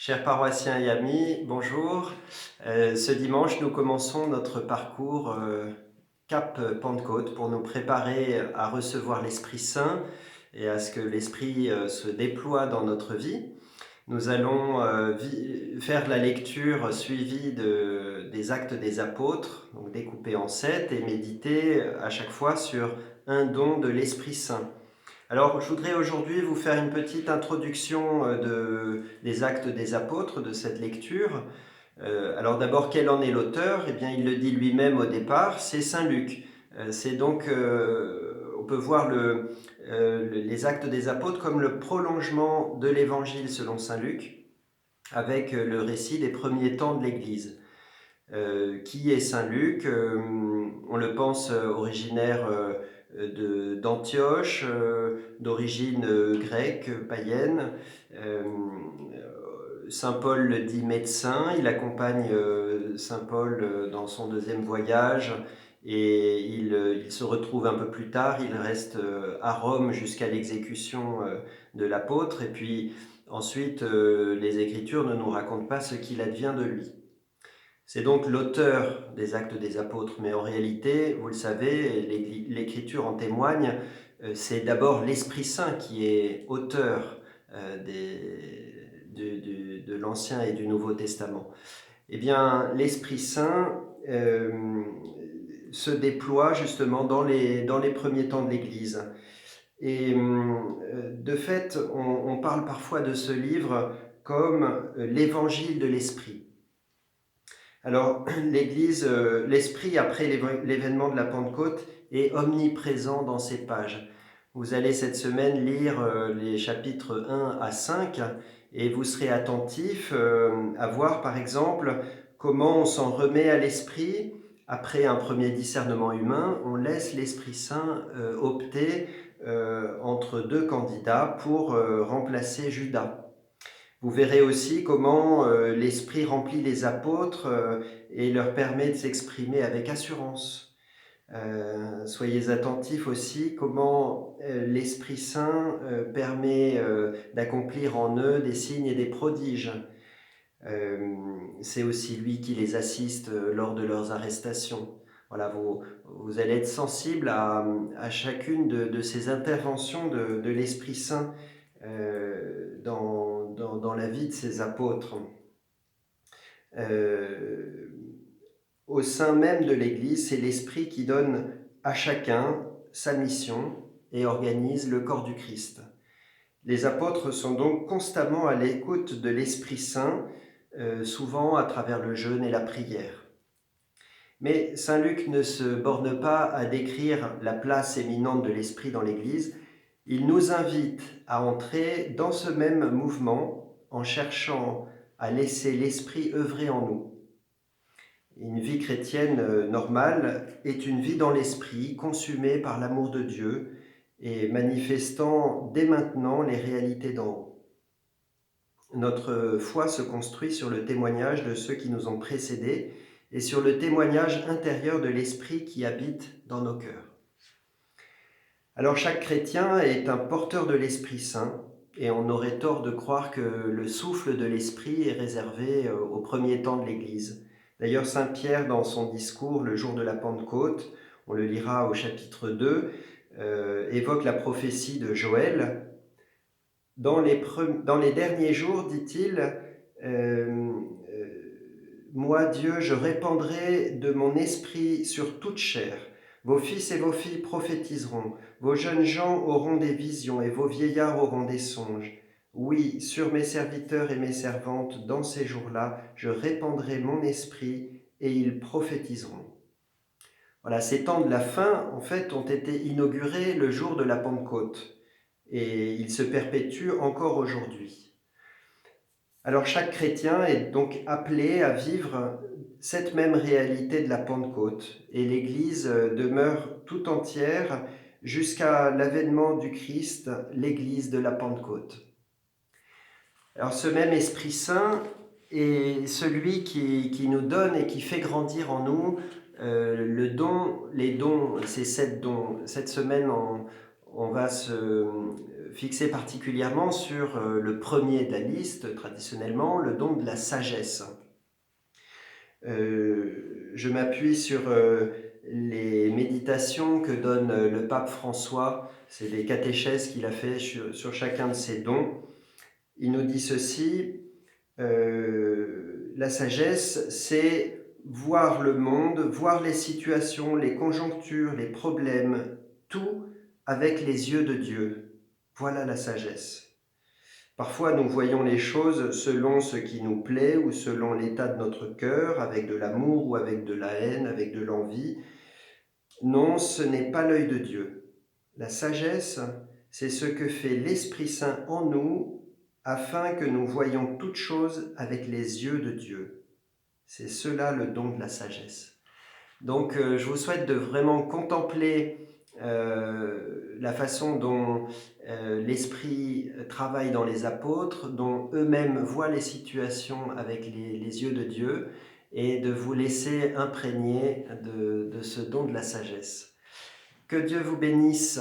Chers paroissiens et amis, bonjour. Ce dimanche, nous commençons notre parcours Cap Pentecôte pour nous préparer à recevoir l'Esprit Saint et à ce que l'Esprit se déploie dans notre vie. Nous allons faire la lecture suivie des Actes des Apôtres, donc découpés en 7, et méditer à chaque fois sur un don de l'Esprit Saint. Alors, je voudrais aujourd'hui vous faire une petite introduction des Actes des Apôtres, de cette lecture. Alors d'abord, quel en est l'auteur? Eh bien, il le dit lui-même au départ, c'est Saint Luc. C'est donc, on peut voir les Actes des Apôtres comme le prolongement de l'Évangile selon Saint Luc, avec le récit des premiers temps de l'Église. Qui est Saint Luc? On le pense originaire d'Antioche, d'origine grecque, païenne. Saint Paul le dit médecin, il accompagne Saint Paul dans son deuxième voyage et il se retrouve un peu plus tard, il reste à Rome jusqu'à l'exécution de l'apôtre, et puis ensuite les Écritures ne nous racontent pas ce qu'il advient de lui. C'est donc l'auteur des Actes des Apôtres, mais en réalité, vous le savez, l'Écriture en témoigne, c'est d'abord l'Esprit Saint qui est auteur de l'Ancien et du Nouveau Testament. Eh bien, l'Esprit Saint se déploie justement dans les premiers temps de l'Église. Et de fait, on parle parfois de ce livre comme l'évangile de l'Esprit. Alors, l'Église, l'Esprit, après l'événement de la Pentecôte, est omniprésent dans ces pages. Vous allez cette semaine lire les chapitres 1 à 5 et vous serez attentif à voir, par exemple, comment on s'en remet à l'Esprit. Après un premier discernement humain, on laisse l'Esprit Saint opter entre deux candidats pour remplacer Judas. Vous verrez aussi comment l'Esprit remplit les apôtres et leur permet de s'exprimer avec assurance. Soyez attentifs aussi comment l'Esprit Saint permet d'accomplir en eux des signes et des prodiges. C'est aussi lui qui les assiste lors de leurs arrestations. Voilà, vous allez être sensible à chacune de ces interventions de l'Esprit Saint dans la vie de ces apôtres. Au sein même de l'Église, c'est l'Esprit qui donne à chacun sa mission et organise le corps du Christ. Les apôtres sont donc constamment à l'écoute de l'Esprit Saint, souvent à travers le jeûne et la prière. Mais Saint Luc ne se borne pas à décrire la place éminente de l'Esprit dans l'Église. Il nous invite à entrer dans ce même mouvement en cherchant à laisser l'Esprit œuvrer en nous. Une vie chrétienne normale est une vie dans l'Esprit, consumée par l'amour de Dieu et manifestant dès maintenant les réalités d'en haut. Notre foi se construit sur le témoignage de ceux qui nous ont précédés et sur le témoignage intérieur de l'Esprit qui habite dans nos cœurs. Alors chaque chrétien est un porteur de l'Esprit Saint et on aurait tort de croire que le souffle de l'Esprit est réservé aux premiers temps de l'Église. D'ailleurs, Saint Pierre, dans son discours le jour de la Pentecôte, on le lira au chapitre 2, évoque la prophétie de Joël. Dans les derniers jours, dit-il, moi, Dieu, je répandrai de mon esprit sur toute chair. Vos fils et vos filles prophétiseront, vos jeunes gens auront des visions et vos vieillards auront des songes. Oui, sur mes serviteurs et mes servantes, dans ces jours-là, je répandrai mon esprit et ils prophétiseront. Voilà, ces temps de la fin, en fait, ont été inaugurés le jour de la Pentecôte et ils se perpétuent encore aujourd'hui. Alors chaque chrétien est donc appelé à vivre cette même réalité de la Pentecôte et l'Église demeure tout entière jusqu'à l'avènement du Christ, l'Église de la Pentecôte. Alors ce même Esprit Saint est celui qui nous donne et qui fait grandir en nous les dons, ces 7 dons. Cette semaine, on va se fixer particulièrement sur le premier de la liste, traditionnellement, le don de la sagesse. Je m'appuie sur les méditations que donne le pape François, c'est des catéchèses qu'il a fait sur chacun de ces dons. Il nous dit ceci, la sagesse, c'est voir le monde, voir les situations, les conjonctures, les problèmes, tout avec les yeux de Dieu. Voilà la sagesse. Parfois, nous voyons les choses selon ce qui nous plaît ou selon l'état de notre cœur, avec de l'amour ou avec de la haine, avec de l'envie. Non, ce n'est pas l'œil de Dieu. La sagesse, c'est ce que fait l'Esprit Saint en nous afin que nous voyions toutes choses avec les yeux de Dieu. C'est cela le don de la sagesse. Donc, je vous souhaite de vraiment contempler la façon dont l'Esprit travaille dans les apôtres, dont eux-mêmes voient les situations avec les yeux de Dieu, et de vous laisser imprégner de ce don de la sagesse. Que Dieu vous bénisse.